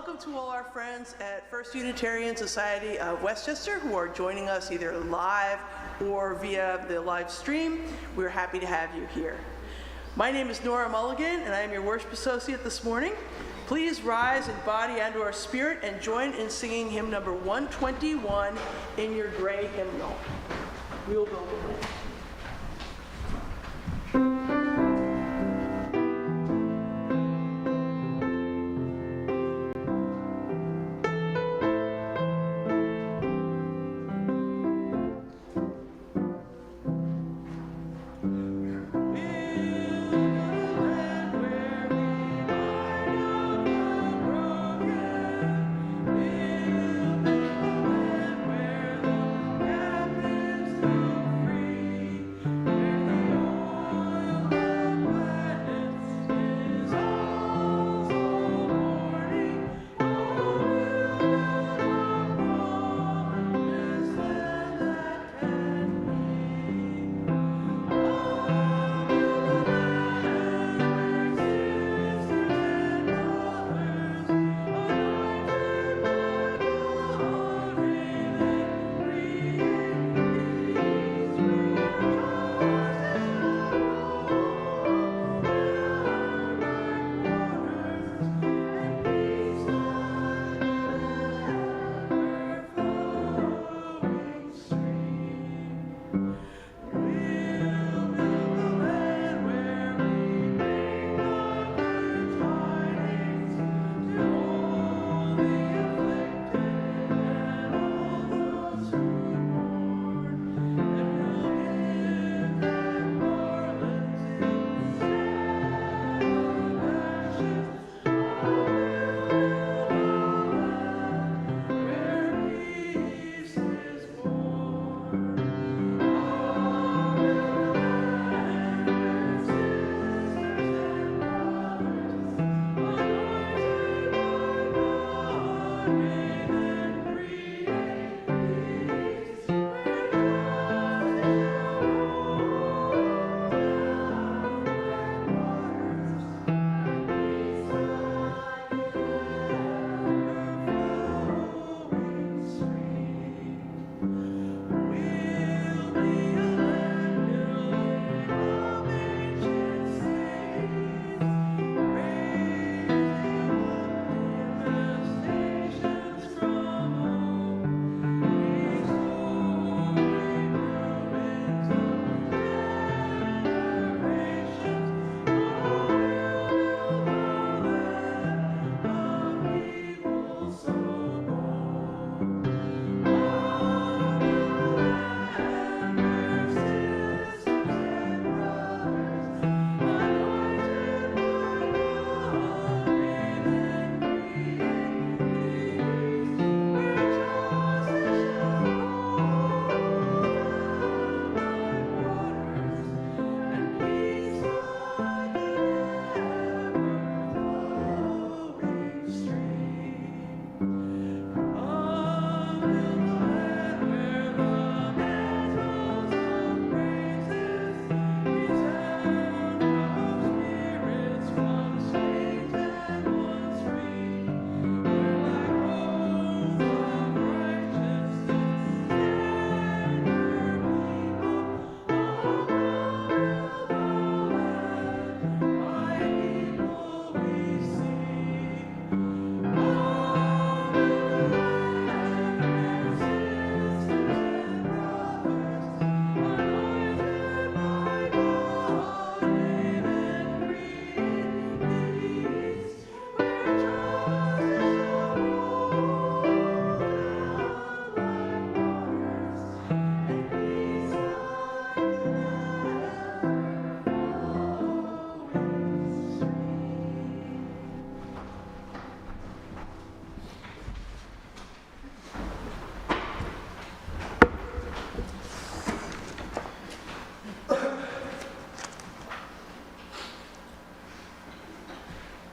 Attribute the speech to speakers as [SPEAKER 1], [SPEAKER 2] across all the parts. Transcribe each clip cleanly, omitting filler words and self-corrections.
[SPEAKER 1] welcome to all our friends at First Unitarian Society of Westchester who are joining us either live or via the live stream. We're happy to have you here. My name is Nora Mulligan, and I am your worship associate this morning. Please rise in body and or spirit and join in singing hymn number 121 in your gray hymnal. We will build a bridge.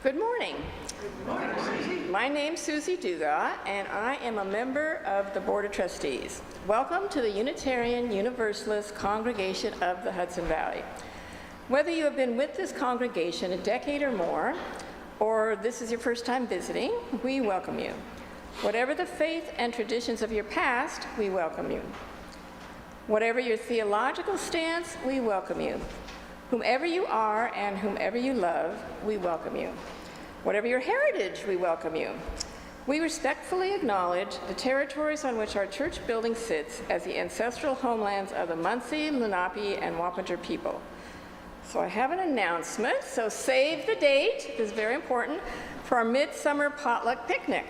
[SPEAKER 2] Good morning. Good morning. My name's Susie Dugas, and I am a member of the Board of Trustees. Welcome to the Unitarian Universalist Congregation of the Hudson Valley. Whether you have been with this congregation a decade or more, or this is your first time visiting, we welcome you. Whatever the faith and traditions of your past, we welcome you. Whatever your theological stance, we welcome you. Whomever you are and whomever you love, we welcome you. Whatever your heritage, we welcome you. We respectfully acknowledge the territories on which our church building sits as the ancestral homelands of the Munsee, Lenape, and Wappinger people. So I have an announcement, so save the date, this is very important, for our midsummer potluck picnic,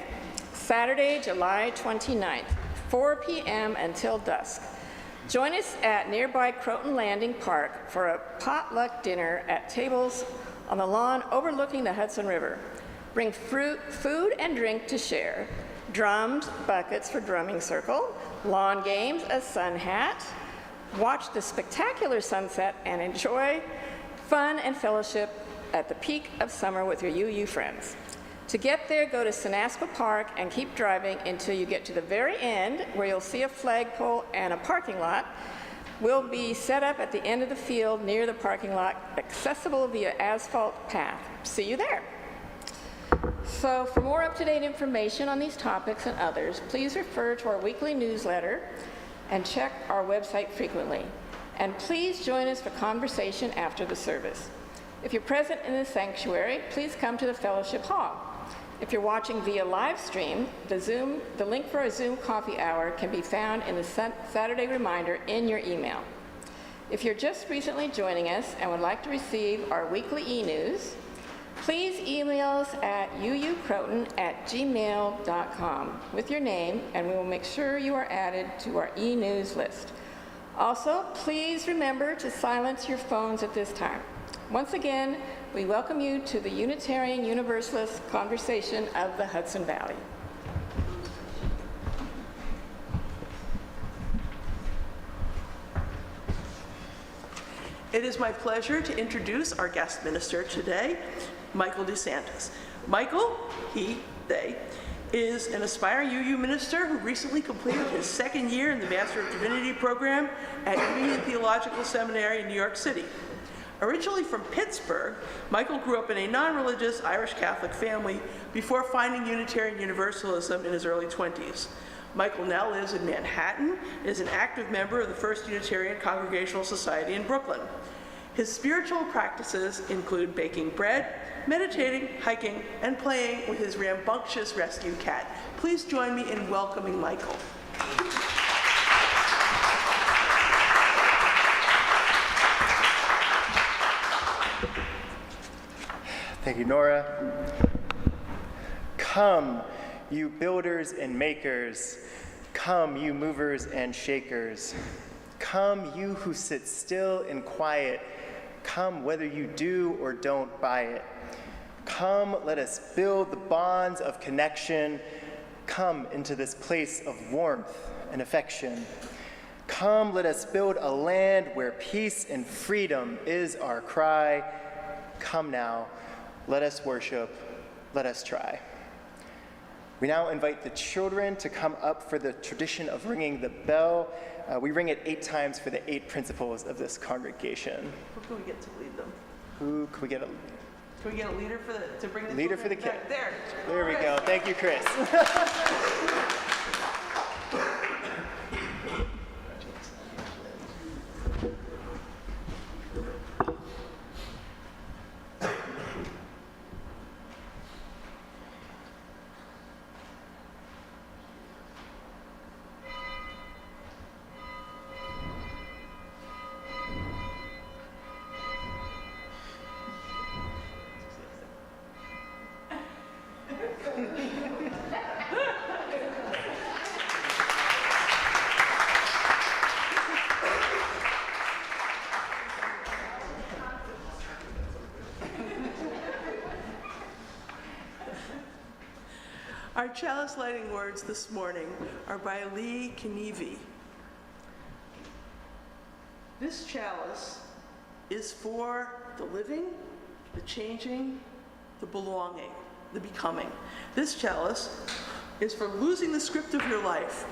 [SPEAKER 2] Saturday, July 29th, 4 p.m. until dusk. Join us at nearby Croton Landing Park for a potluck dinner at tables on the lawn overlooking the Hudson River. Bring food and drink to share, drums, buckets for drumming circle, lawn games, a sun hat, watch the spectacular sunset, and enjoy fun and fellowship at the peak of summer with your UU friends. To get there, go to Senaspa Park and keep driving until you get to the very end, where you'll see a flagpole and a parking lot. Will be set up at the end of the field near the parking lot, accessible via asphalt path. See you there. So for more up-to-date information on these topics and others, please refer to our weekly newsletter and check our website frequently. And please join us for conversation after the service. If you're present in the sanctuary, please come to the fellowship hall. If you're watching via live stream, the link for our Zoom coffee hour can be found in the Saturday reminder in your email. If you're just recently joining us and would like to receive our weekly e-news, please email us at uukroton@gmail.com with your name, and we will make sure you are added to our e-news list. Also, please remember to silence your phones at this time. Once again, we welcome you to the Unitarian Universalist Congregation of the Hudson Valley.
[SPEAKER 1] It is my pleasure to introduce our guest minister today, Michael DeSantis. Michael, they, is an aspiring UU minister who recently completed his second year in the Master of Divinity program at Union Theological Seminary in New York City. Originally from Pittsburgh, Michael grew up in a non-religious Irish Catholic family before finding Unitarian Universalism in his early 20s. Michael now lives in Manhattan and is an active member of the First Unitarian Congregational Society in Brooklyn. His spiritual practices include baking bread, meditating, hiking, and playing with his rambunctious rescue cat. Please join me in welcoming Michael.
[SPEAKER 3] Thank you, Nora. Come, you builders and makers. Come, you movers and shakers. Come, you who sit still and quiet. Come, whether you do or don't buy it. Come, let us build the bonds of connection. Come into this place of warmth and affection. Come, let us build a land where peace and freedom is our cry. Come now, let us worship, let us try. We now invite the children to come up for the tradition of ringing the bell. We ring it 8 times for the 8 principles of this congregation.
[SPEAKER 1] Who can we get to lead them?
[SPEAKER 3] Who can we get?
[SPEAKER 1] Can we get a leader to bring the
[SPEAKER 3] Leader for the
[SPEAKER 1] children?
[SPEAKER 3] kid.
[SPEAKER 1] There
[SPEAKER 3] we go. Thank you, Chris.
[SPEAKER 1] Our chalice lighting words this morning are by Lee Kenevi. This chalice is for the living, the changing, the belonging, the becoming. This chalice is for losing the script of your life,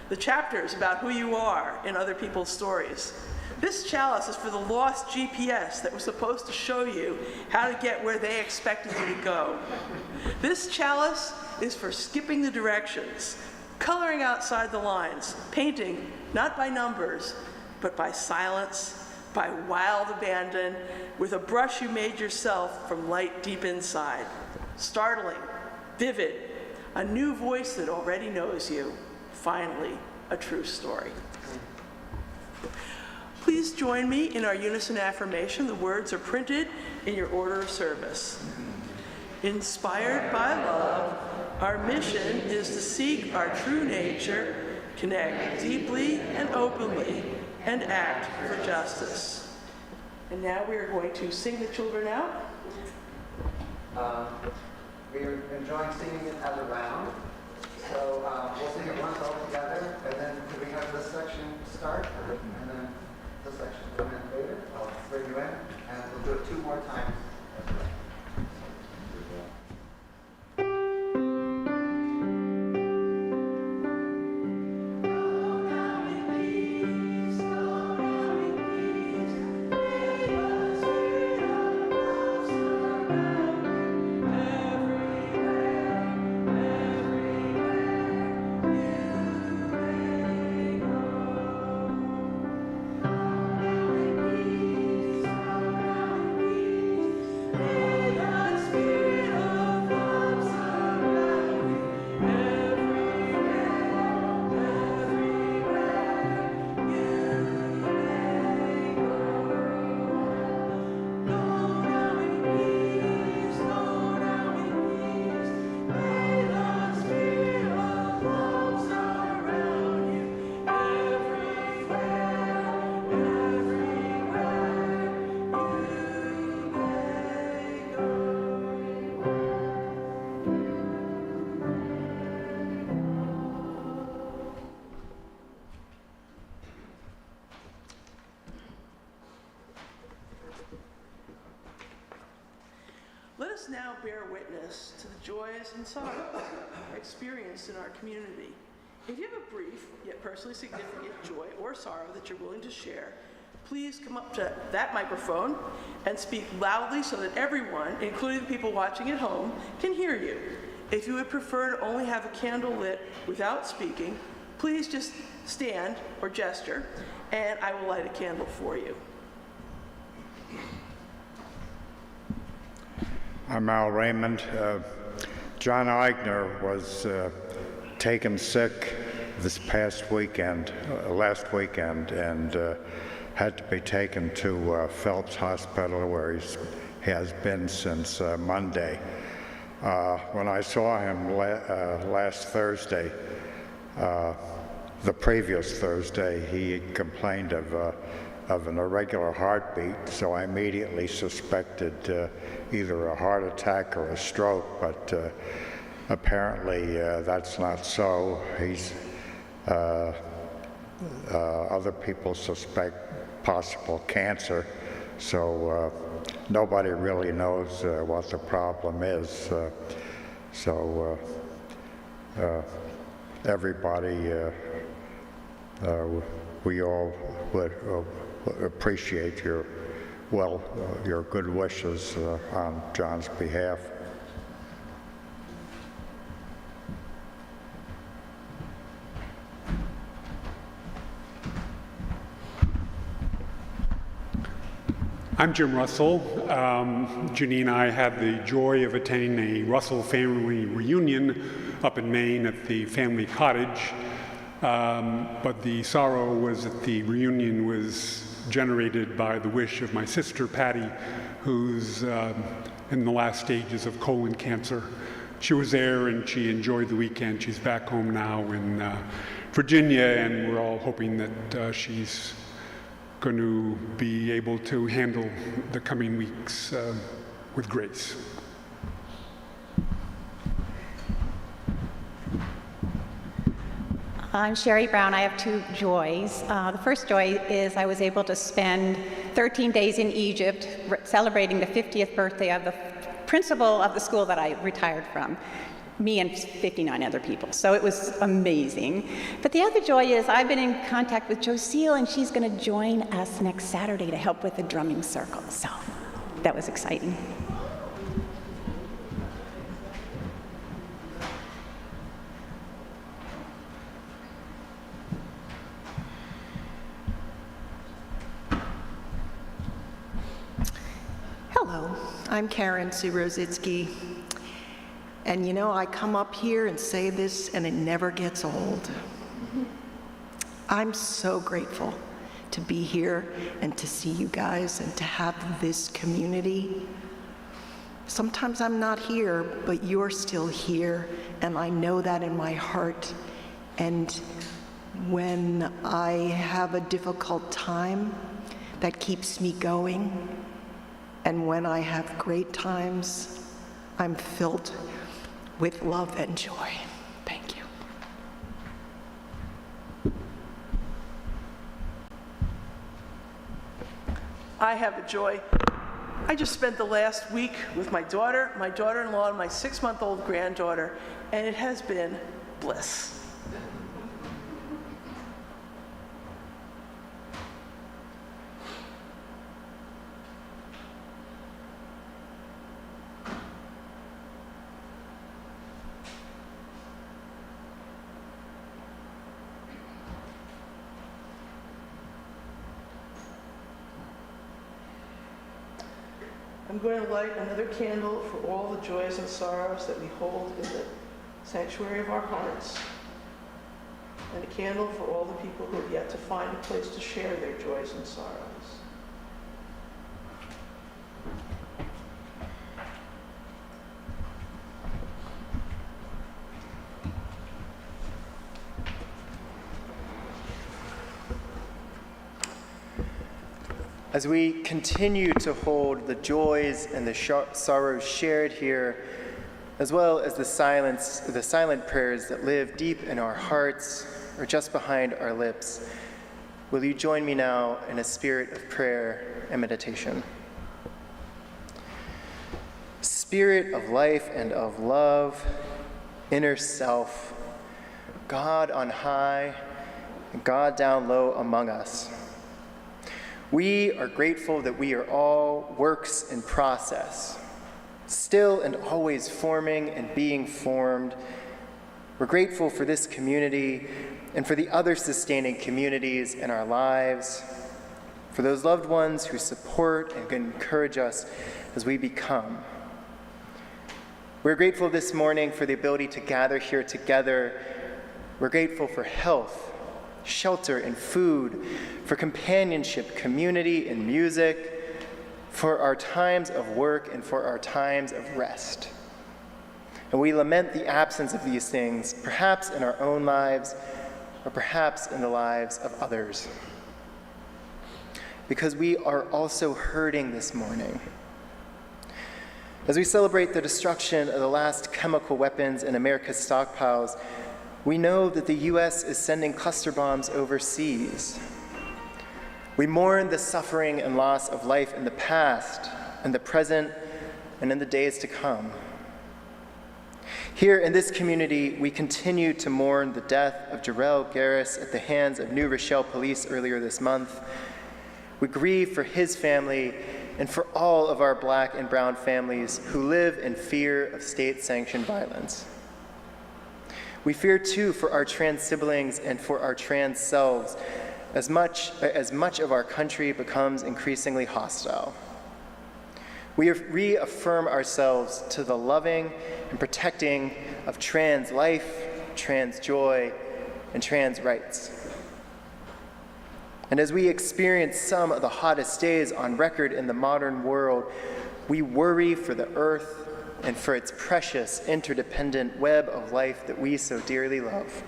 [SPEAKER 1] the chapters about who you are in other people's stories. This chalice is for the lost GPS that was supposed to show you how to get where they expected you to go. This chalice is for skipping the directions, coloring outside the lines, painting not by numbers, but by silence, by wild abandon, with a brush you made yourself from light deep inside. Startling, vivid, a new voice that already knows you. Finally, a true story. Please join me in our unison affirmation. The words are printed in your order of service. Inspired by love, our mission is to seek our true nature, connect deeply and openly, and act for justice. And now we are going to sing the children out.
[SPEAKER 4] We are enjoying singing it as a round. So we'll sing it once all together, and then could we have this section start, and then this section come in later? I'll bring you in, and we'll do it 2 more times.
[SPEAKER 1] Let us now bear witness to the joys and sorrows experienced in our community. If you have a brief, yet personally significant joy or sorrow that you're willing to share, please come up to that microphone and speak loudly so that everyone, including the people watching at home, can hear you. If you would prefer to only have a candle lit without speaking, please just stand or gesture, and I will light a candle for you.
[SPEAKER 5] I'm Al Raymond. John Eigner was taken sick this past weekend, last weekend, and had to be taken to Phelps Hospital, where he has been since Monday. When I saw him last Thursday, the previous Thursday, he complained of an irregular heartbeat, so I immediately suspected either a heart attack or a stroke, but apparently that's not so. Other people suspect possible cancer, so nobody really knows what the problem is. Everybody, we all would appreciate your good wishes on John's behalf.
[SPEAKER 6] I'm Jim Russell. Ginny and I had the joy of attending a Russell family reunion up in Maine at the family cottage. But the sorrow was that the reunion was generated by the wish of my sister Patty, who's in the last stages of colon cancer. She was there and she enjoyed the weekend. She's back home now in Virginia, and we're all hoping that she's going to be able to handle the coming weeks with grace.
[SPEAKER 7] I'm Sherry Brown. I have 2 joys. The first joy is I was able to spend 13 days in Egypt celebrating the 50th birthday of the principal of the school that I retired from. me and 59 other people. So it was amazing. But the other joy is I've been in contact with Josille, and she's going to join us next Saturday to help with the drumming circle. So that was exciting.
[SPEAKER 8] Hello, I'm Karen Sirozitsky. And you know, I come up here and say this and it never gets old. I'm so grateful to be here and to see you guys and to have this community. Sometimes I'm not here, but you're still here, and I know that in my heart. And when I have a difficult time, that keeps me going. And when I have great times, I'm filled with love and joy. Thank you.
[SPEAKER 1] I have a joy. I just spent the last week with my daughter-in-law, and my 6-month-old granddaughter, and it has been bliss. I'm going to light another candle for all the joys and sorrows that we hold in the sanctuary of our hearts, and a candle for all the people who have yet to find a place to share their joys and sorrows.
[SPEAKER 3] As we continue to hold the joys and the sorrows shared here, as well as the silent prayers that live deep in our hearts or just behind our lips, will you join me now in a spirit of prayer and meditation? Spirit of life and of love, inner self, God on high, and God down low among us. We are grateful that we are all works in process, still and always forming and being formed. We're grateful for this community and for the other sustaining communities in our lives, for those loved ones who support and encourage us as we become. We're grateful this morning for the ability to gather here together. We're grateful for health, shelter and food, for companionship, community, and music, for our times of work and for our times of rest. And we lament the absence of these things, perhaps in our own lives, or perhaps in the lives of others. Because we are also hurting this morning. As we celebrate the destruction of the last chemical weapons in America's stockpiles, we know that the U.S. is sending cluster bombs overseas. We mourn the suffering and loss of life in the past, in the present, and in the days to come. Here in this community, we continue to mourn the death of Jarrell Garris at the hands of New Rochelle police earlier this month. We grieve for his family and for all of our Black and brown families who live in fear of state-sanctioned violence. We fear too for our trans siblings and for our trans selves as much of our country becomes increasingly hostile. We reaffirm ourselves to the loving and protecting of trans life, trans joy, and trans rights. And as we experience some of the hottest days on record in the modern world, we worry for the earth and for its precious, interdependent web of life that we so dearly love.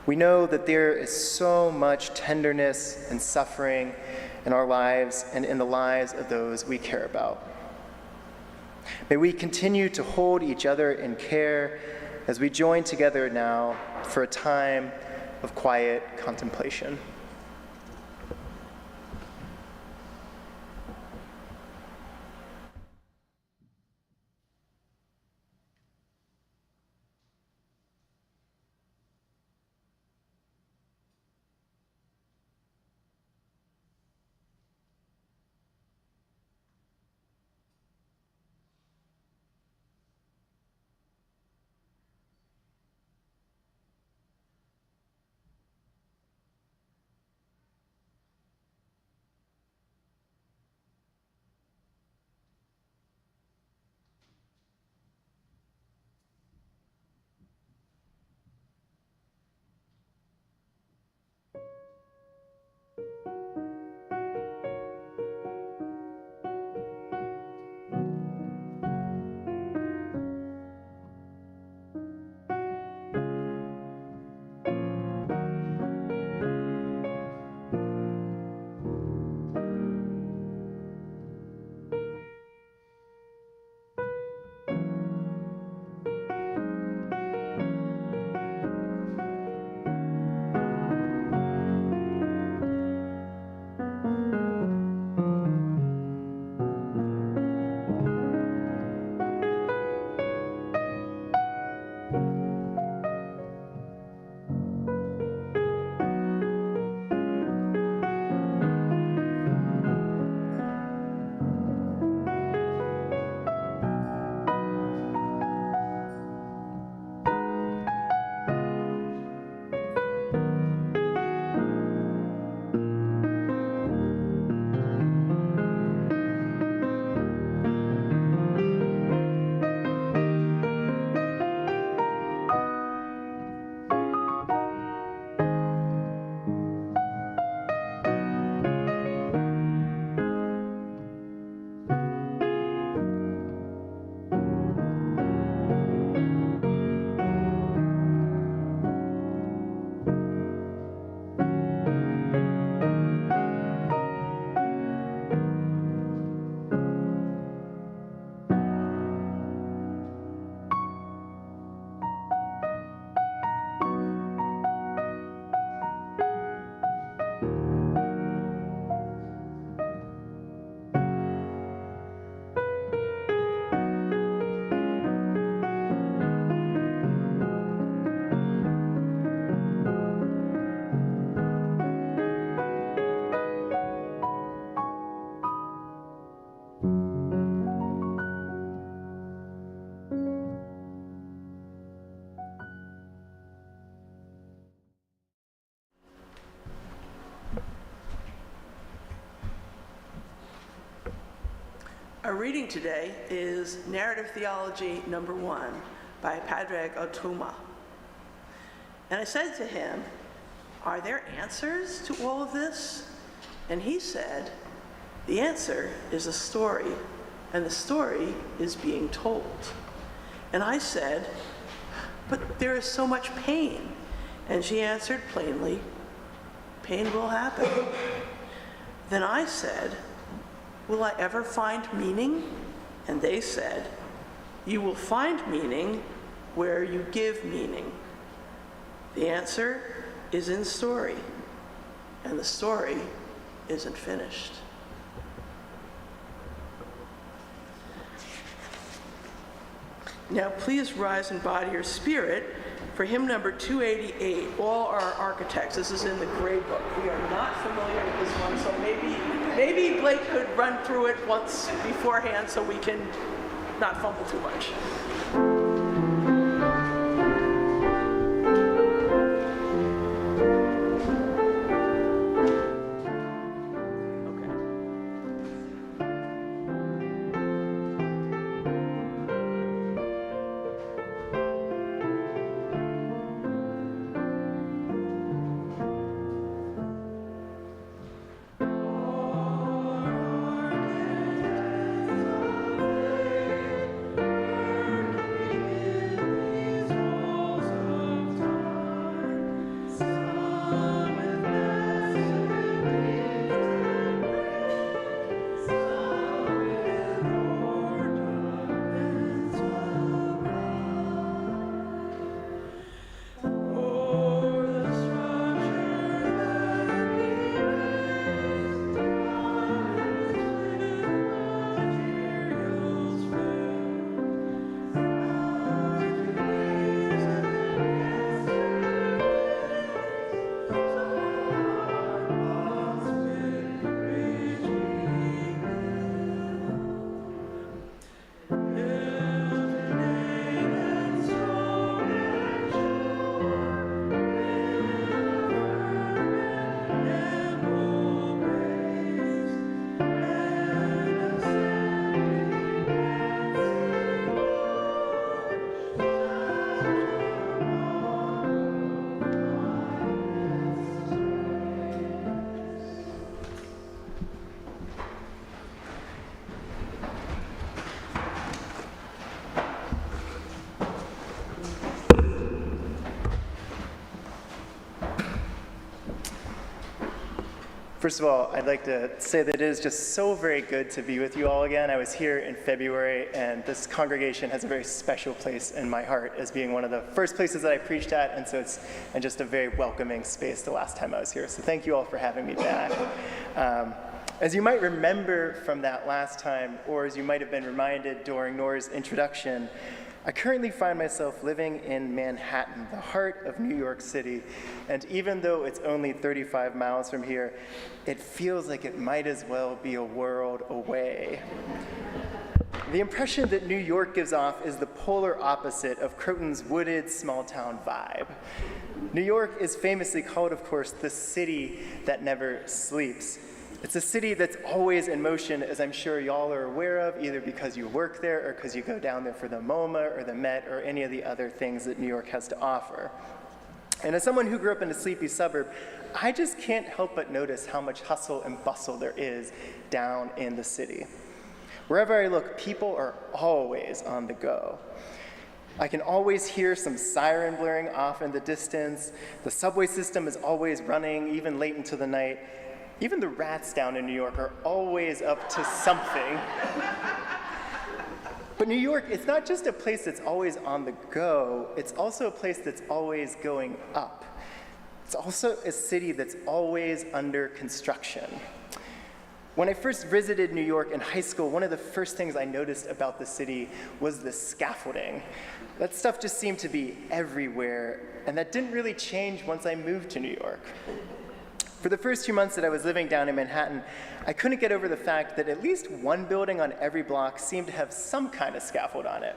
[SPEAKER 3] We know that there is so much tenderness and suffering in our lives and in the lives of those we care about. May we continue to hold each other in care as we join together now for a time of quiet contemplation.
[SPEAKER 1] Our reading today is Narrative Theology number 1 by Padraig Otuma. And I said to him, are there answers to all of this? And he said, the answer is a story, and the story is being told. And I said, but there is so much pain. And she answered plainly, pain will happen. Then I said, will I ever find meaning? And they said, you will find meaning where you give meaning. The answer is in story, and the story isn't finished. Now please rise in body or spirit for hymn number 288, All Our Architects. This is in the grade book. We are not familiar with this one, so maybe Blake could run through it once beforehand so we can not fumble too much.
[SPEAKER 3] First of all, I'd like to say that it is just so very good to be with you all again. I was here in February, and this congregation has a very special place in my heart as being one of the first places that I preached at, and so it's just a very welcoming space the last time I was here. So thank you all for having me back. As you might remember from that last time, or as you might have been reminded during Nora's introduction, I currently find myself living in Manhattan, the heart of New York City, and even though it's only 35 miles from here, it feels like it might as well be a world away. The impression that New York gives off is the polar opposite of Croton's wooded small-town vibe. New York is famously called, of course, the city that never sleeps. It's a city that's always in motion, as I'm sure y'all are aware of, either because you work there or because you go down there for the MoMA or the Met or any of the other things that New York has to offer. And as someone who grew up in a sleepy suburb, I just can't help but notice how much hustle and bustle there is down in the city. Wherever I look, people are always on the go. I can always hear some siren blaring off in the distance. The subway system is always running, even late into the night. Even the rats down in New York are always up to something. But New York, it's not just a place that's always on the go, it's also a place that's always going up. It's also a city that's always under construction. When I first visited New York in high school, one of the first things I noticed about the city was the scaffolding. That stuff just seemed to be everywhere, and that didn't really change once I moved to New York. For the first 2 months that I was living down in Manhattan, I couldn't get over the fact that at least one building on every block seemed to have some kind of scaffold on it.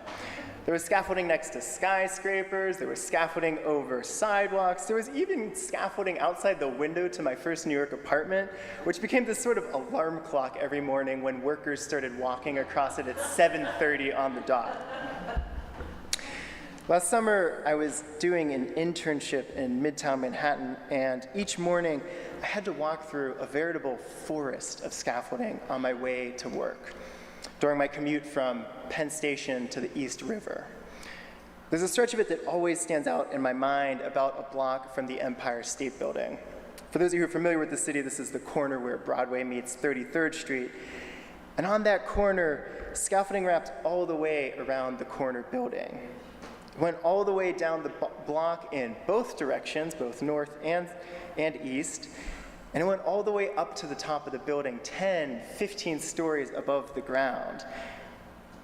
[SPEAKER 3] There was scaffolding next to skyscrapers, there was scaffolding over sidewalks, there was even scaffolding outside the window to my first New York apartment, which became this sort of alarm clock every morning when workers started walking across it at 7:30 on the dot. Last summer, I was doing an internship in Midtown Manhattan, and each morning I had to walk through a veritable forest of scaffolding on my way to work during my commute from Penn Station to the East River. There's a stretch of it that always stands out in my mind about a block from the Empire State Building. For those of you who are familiar with the city, this is the corner where Broadway meets 33rd Street. And on that corner, scaffolding wrapped all the way around the corner building. It went all the way down the block in both directions, both north and east, and it went all the way up to the top of the building, 10, 15 stories above the ground.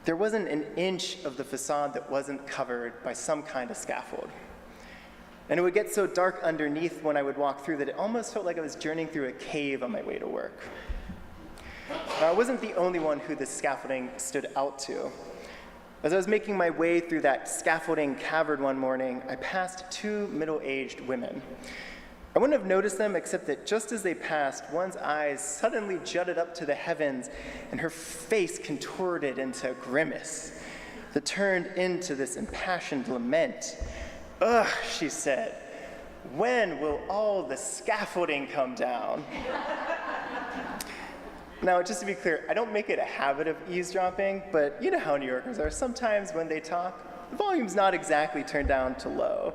[SPEAKER 3] There wasn't an inch of the facade that wasn't covered by some kind of scaffold. And it would get so dark underneath when I would walk through that it almost felt like I was journeying through a cave on my way to work. Now, I wasn't the only one who this scaffolding stood out to. As I was making my way through that scaffolding cavern one morning, I passed two middle-aged women. I wouldn't have noticed them except that just as they passed, one's eyes suddenly jutted up to the heavens and her face contorted into a grimace that turned into this impassioned lament. "Ugh," she said, "when will all the scaffolding come down?" Now, just to be clear, I don't make it a habit of eavesdropping, but you know how New Yorkers are. Sometimes when they talk, the volume's not exactly turned down to low.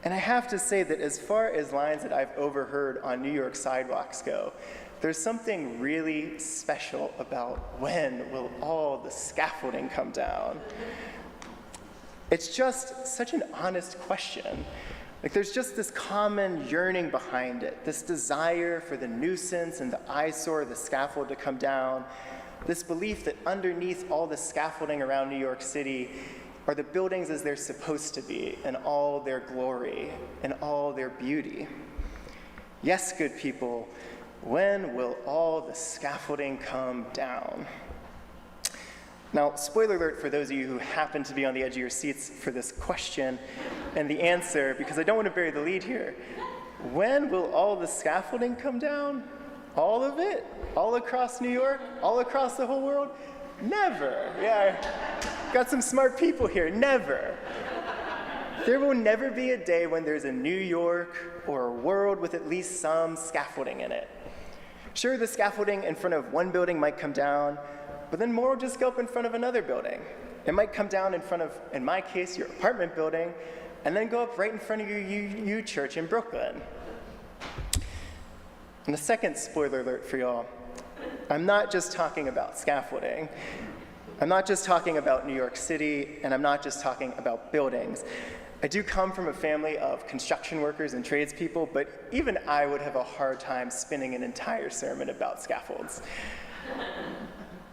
[SPEAKER 3] And I have to say that as far as lines that I've overheard on New York sidewalks go, there's something really special about when will all the scaffolding come down. It's just such an honest question. Like, there's just this common yearning behind it, this desire for the nuisance and the eyesore of the scaffold to come down, this belief that underneath all the scaffolding around New York City are the buildings as they're supposed to be, in all their glory, in all their beauty. Yes, good people, when will all the scaffolding come down? Now, spoiler alert for those of you who happen to be on the edge of your seats for this question and the answer, because I don't want to bury the lead here. When will all the scaffolding come down? All of it? All across New York? All across the whole world? Never. Yeah, got some smart people here. Never. There will never be a day when there's a New York or a world with at least some scaffolding in it. Sure, the scaffolding in front of one building might come down, but then more will just go up in front of another building. It might come down in front of, in my case, your apartment building, and then go up right in front of your UU church in Brooklyn. And the second spoiler alert for y'all, I'm not just talking about scaffolding. I'm not just talking about New York City, and I'm not just talking about buildings. I do come from a family of construction workers and tradespeople, but even I would have a hard time spinning an entire sermon about scaffolds.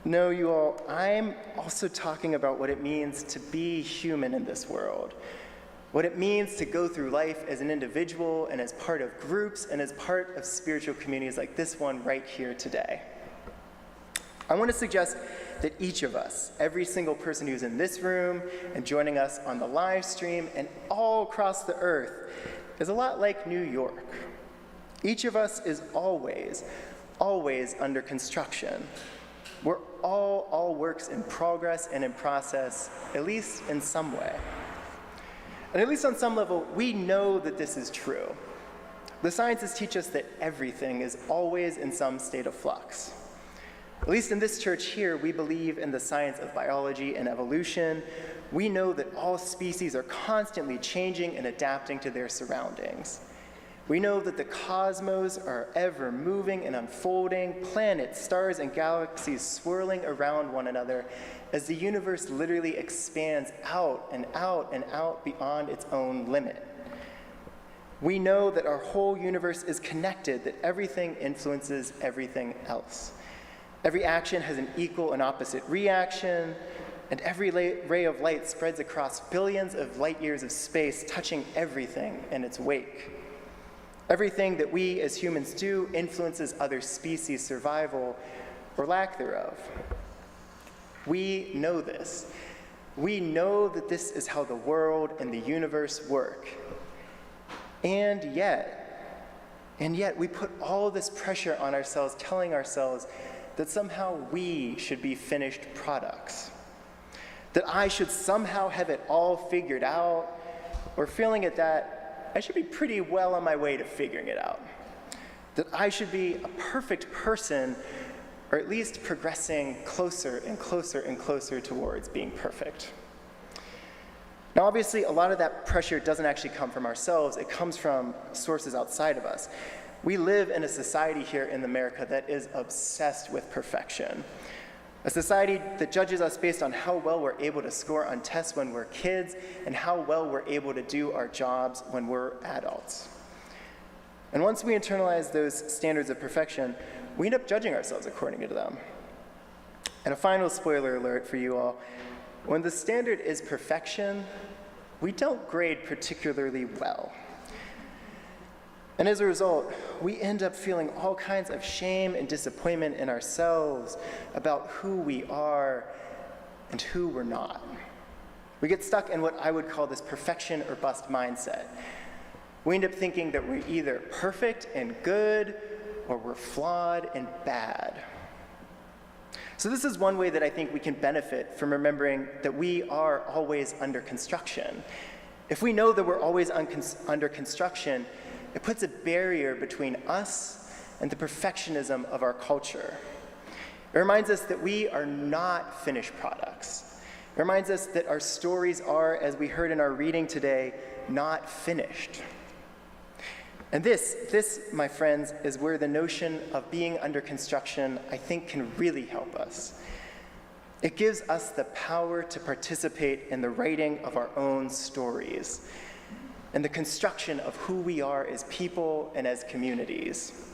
[SPEAKER 3] No, you all, I'm also talking about what it means to be human in this world. What it means to go through life as an individual and as part of groups and as part of spiritual communities like this one right here today. I want to suggest that each of us, every single person who's in this room and joining us on the live stream and all across the earth, is a lot like New York. Each of us is always under construction. We're all works in progress and in process, at least in some way. And at least on some level, we know that this is true. The sciences teach us that everything is always in some state of flux. At least in this church here, we believe in the science of biology and evolution. We know that all species are constantly changing and adapting to their surroundings. We know that the cosmos are ever moving and unfolding, planets, stars, and galaxies swirling around one another as the universe literally expands out and out and out beyond its own limit. We know that our whole universe is connected, that everything influences everything else. Every action has an equal and opposite reaction, and every ray of light spreads across billions of light years of space, touching everything in its wake. Everything that we as humans do influences other species' survival or lack thereof. We know this. We know that this is how the world and the universe work. And yet, we put all this pressure on ourselves, telling ourselves that somehow we should be finished products. That I should somehow have it all figured out, or feeling it that I should be pretty well on my way to figuring it out. That I should be a perfect person, or at least progressing closer and closer and closer towards being perfect. Now, obviously, a lot of that pressure doesn't actually come from ourselves. It comes from sources outside of us. We live in a society here in America that is obsessed with perfection. A society that judges us based on how well we're able to score on tests when we're kids and how well we're able to do our jobs when we're adults. And once we internalize those standards of perfection, we end up judging ourselves according to them. And a final spoiler alert for you all: when the standard is perfection, we don't grade particularly well. And as a result, we end up feeling all kinds of shame and disappointment in ourselves about who we are and who we're not. We get stuck in what I would call this perfection or bust mindset. We end up thinking that we're either perfect and good, or we're flawed and bad. So this is one way that I think we can benefit from remembering that we are always under construction. If we know that we're always under construction, it puts a barrier between us and the perfectionism of our culture. It reminds us that we are not finished products. It reminds us that our stories are, as we heard in our reading today, not finished. And this, my friends, is where the notion of being under construction, I think, can really help us. It gives us the power to participate in the writing of our own stories and the construction of who we are as people and as communities.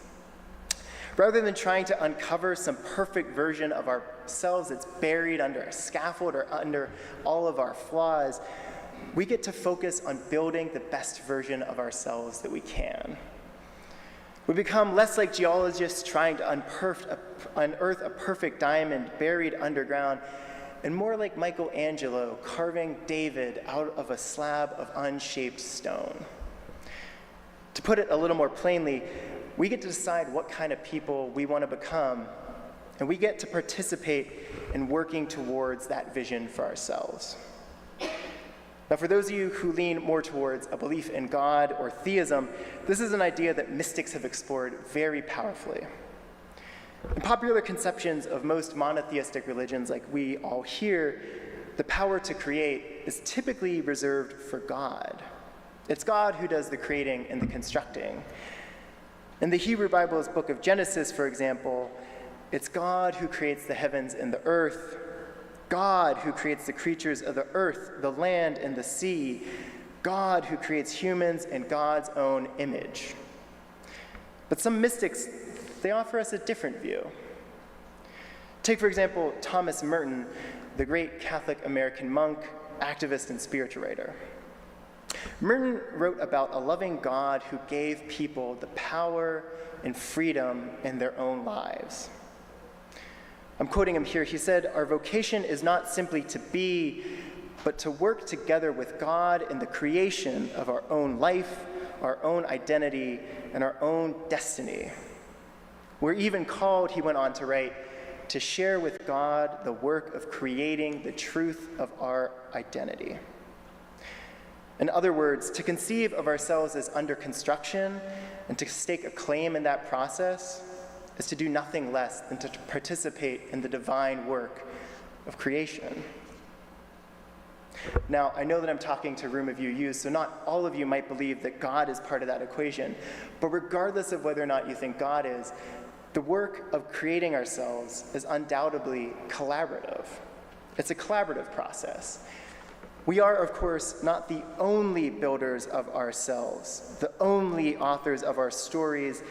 [SPEAKER 3] Rather than trying to uncover some perfect version of ourselves that's buried under a scaffold or under all of our flaws, we get to focus on building the best version of ourselves that we can. We become less like geologists trying to unearth a perfect diamond buried underground, and more like Michelangelo carving David out of a slab of unshaped stone. To put it a little more plainly, we get to decide what kind of people we want to become, and we get to participate in working towards that vision for ourselves. Now, for those of you who lean more towards a belief in God or theism, this is an idea that mystics have explored very powerfully. In popular conceptions of most monotheistic religions like we all hear, the power to create is typically reserved for God. It's God who does the creating and the constructing. In the Hebrew Bible's book of Genesis, for example, it's God who creates the heavens and the earth, God who creates the creatures of the earth, the land, and the sea, God who creates humans in God's own image. But some mystics, they offer us a different view. Take, for example, Thomas Merton, the great Catholic American monk, activist, and spiritual writer. Merton wrote about a loving God who gave people the power and freedom in their own lives. I'm quoting him here. He said, "Our vocation is not simply to be, but to work together with God in the creation of our own life, our own identity, and our own destiny. We're even called," he went on to write, "to share with God the work of creating the truth of our identity." In other words, to conceive of ourselves as under construction and to stake a claim in that process is to do nothing less than to participate in the divine work of creation. Now, I know that I'm talking to a room of UUs, so not all of you might believe that God is part of that equation, but regardless of whether or not you think God is, the work of creating ourselves is undoubtedly collaborative. It's a collaborative process. We are, of course, not the only builders of ourselves, the only authors of our stories,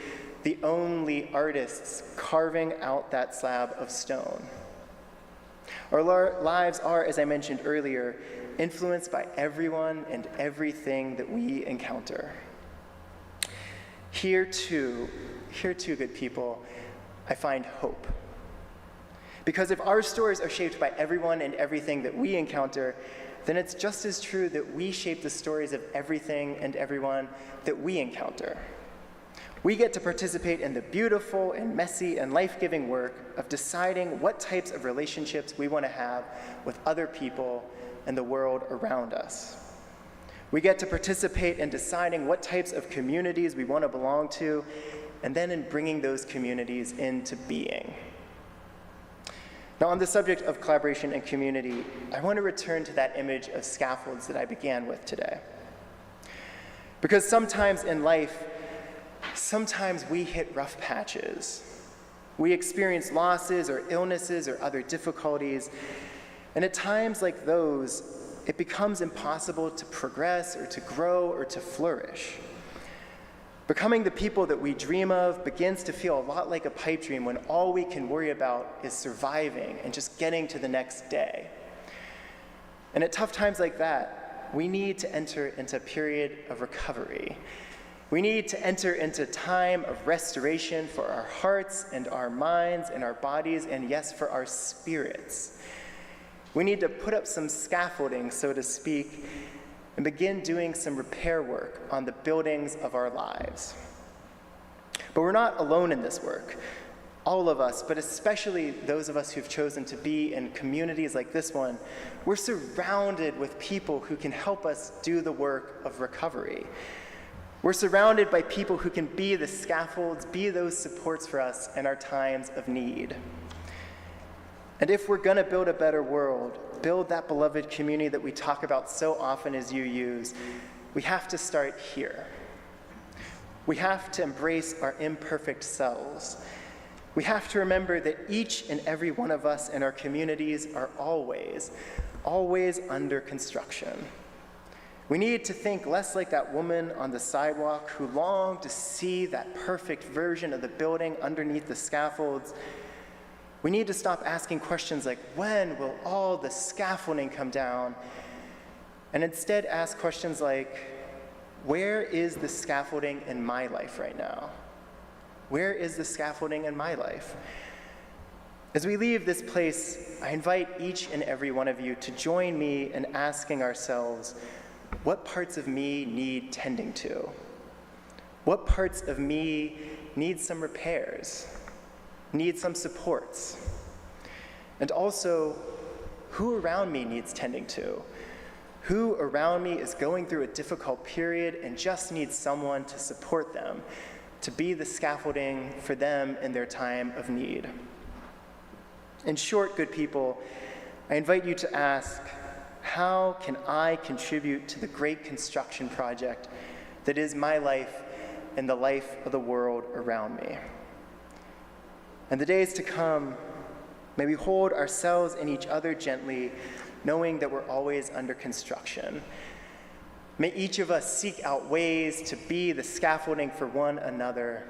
[SPEAKER 3] the only artists carving out that slab of stone. Our lives are, as I mentioned earlier, influenced by everyone and everything that we encounter. Here too, good people, I find hope. Because if our stories are shaped by everyone and everything that we encounter, then it's just as true that we shape the stories of everything and everyone that we encounter. We get to participate in the beautiful and messy and life-giving work of deciding what types of relationships we want to have with other people and the world around us. We get to participate in deciding what types of communities we want to belong to, and then in bringing those communities into being. Now, on the subject of collaboration and community, I want to return to that image of scaffolds that I began with today. Because sometimes in life, sometimes we hit rough patches. We experience losses or illnesses or other difficulties, and at times like those, it becomes impossible to progress or to grow or to flourish. Becoming the people that we dream of begins to feel a lot like a pipe dream when all we can worry about is surviving and just getting to the next day. And at tough times like that, we need to enter into a period of recovery. We need to enter into time of restoration for our hearts and our minds and our bodies, and yes, for our spirits. We need to put up some scaffolding, so to speak, and begin doing some repair work on the buildings of our lives. But we're not alone in this work. All of us, but especially those of us who've chosen to be in communities like this one, we're surrounded with people who can help us do the work of recovery. We're surrounded by people who can be the scaffolds, be those supports for us in our times of need. And if we're going to build a better world, build that beloved community that we talk about so often as UUs, we have to start here. We have to embrace our imperfect selves. We have to remember that each and every one of us in our communities are always under construction. We need to think less like that woman on the sidewalk who longed to see that perfect version of the building underneath the scaffolds. We need to stop asking questions like, when will all the scaffolding come down? And instead ask questions like, where is the scaffolding in my life right now? Where is the scaffolding in my life? As we leave this place, I invite each and every one of you to join me in asking ourselves, what parts of me need tending to? What parts of me need some repairs? Need some supports? And also, who around me needs tending to? Who around me is going through a difficult period and just needs someone to support them, to be the scaffolding for them in their time of need? In short, good people, I invite you to ask, how can I contribute to the great construction project that is my life and the life of the world around me? In the days to come, may we hold ourselves and each other gently, knowing that we're always under construction. May each of us seek out ways to be the scaffolding for one another,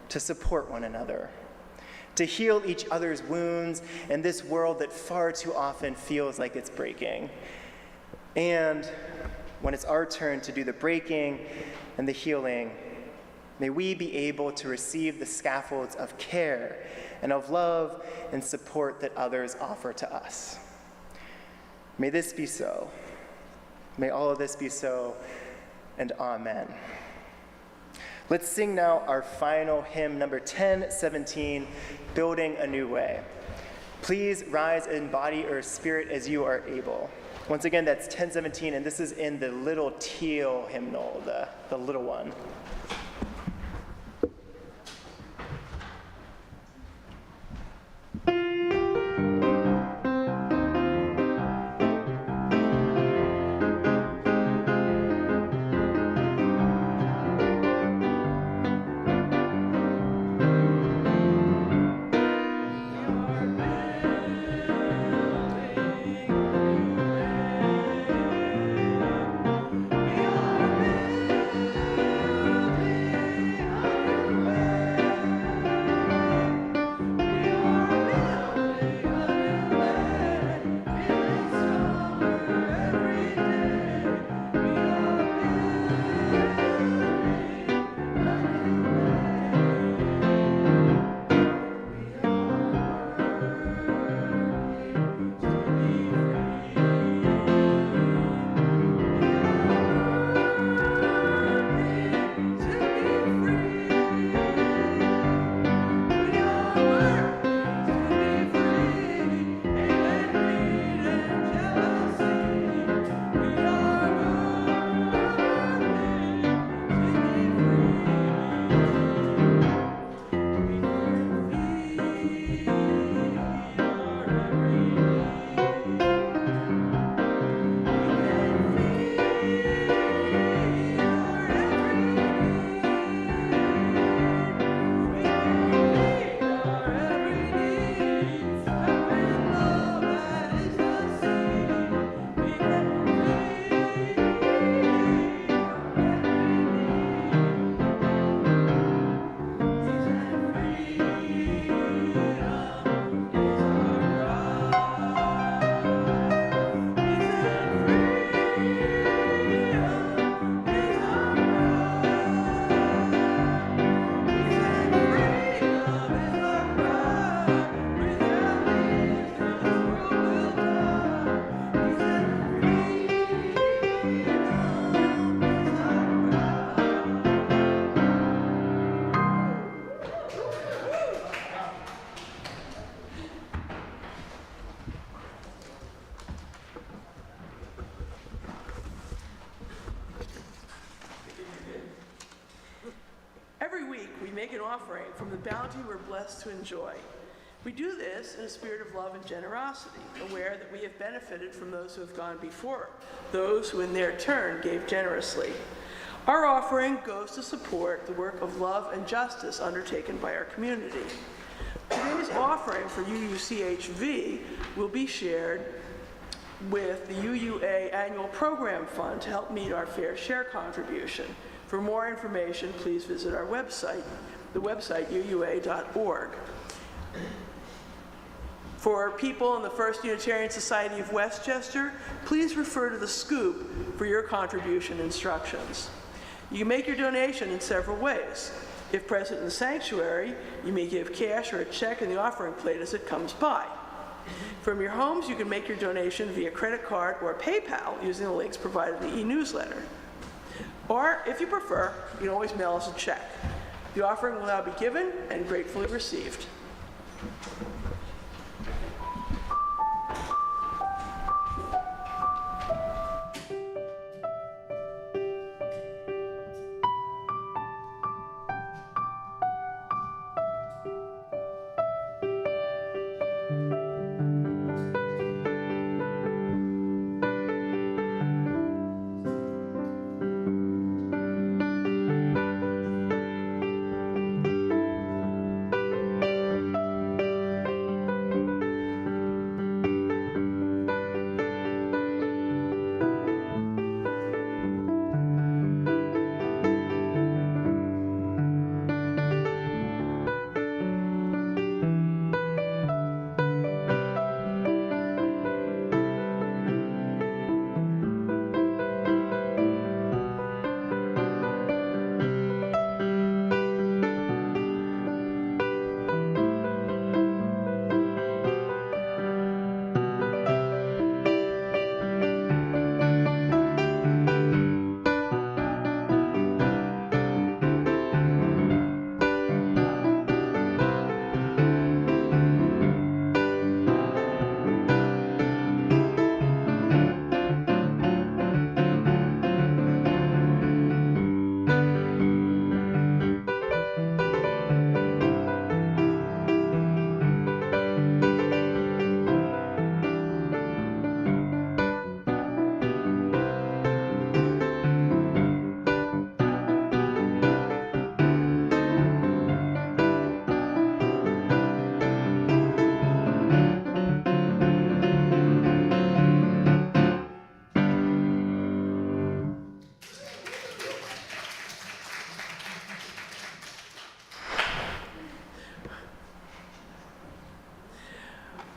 [SPEAKER 3] to support one another, to heal each other's wounds in this world that far too often feels like it's breaking. And when it's our turn to do the breaking and the healing, may we be able to receive the scaffolds of care and of love and support that others offer to us. May this be so. May all of this be so, and amen. Let's sing now our final hymn, number 1017, Building a New Way. Please rise in body or spirit as you are able. Once again, that's 1017, and this is in the little teal hymnal, the little one.
[SPEAKER 1] offering from the bounty we're blessed to enjoy. We do this in a spirit of love and generosity, aware that we have benefited from those who have gone before, those who in their turn gave generously. Our offering goes to support the work of love and justice undertaken by our community. Today's offering for UUCHV will be shared with the UUA Annual Program Fund to help meet our fair share contribution. For more information, please visit our website, the website uua.org. For people in the First Unitarian Society of Westchester, please refer to the scoop for your contribution instructions. You can make your donation in several ways. If present in the sanctuary, you may give cash or a check in the offering plate as it comes by. From your homes, you can make your donation via credit card or PayPal using the links provided in the e-newsletter. Or, if you prefer, you can always mail us a check. The offering will now be given and gratefully received.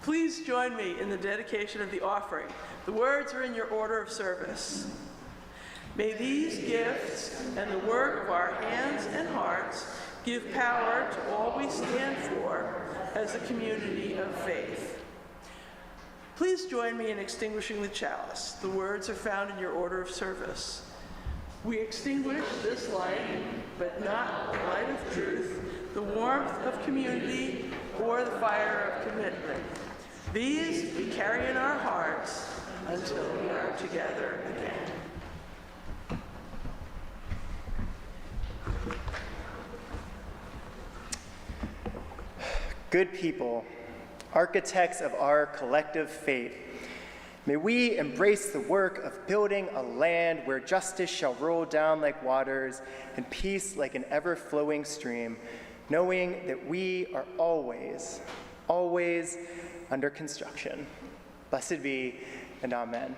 [SPEAKER 1] Please join me in the dedication of the offering. The words are in your order of service. May these gifts and the work of our hands and hearts give power to all we stand for as a community of faith. Please join me in extinguishing the chalice. The words are found in your order of service. We extinguish this light, but not the light of truth, the warmth of community, or the fire of commitment. These we carry in our hearts until we are together again.
[SPEAKER 3] Good people, architects of our collective fate, may we embrace the work of building a land where justice shall roll down like waters and peace like an ever-flowing stream, knowing that we are always, always under construction. Blessed be, and amen.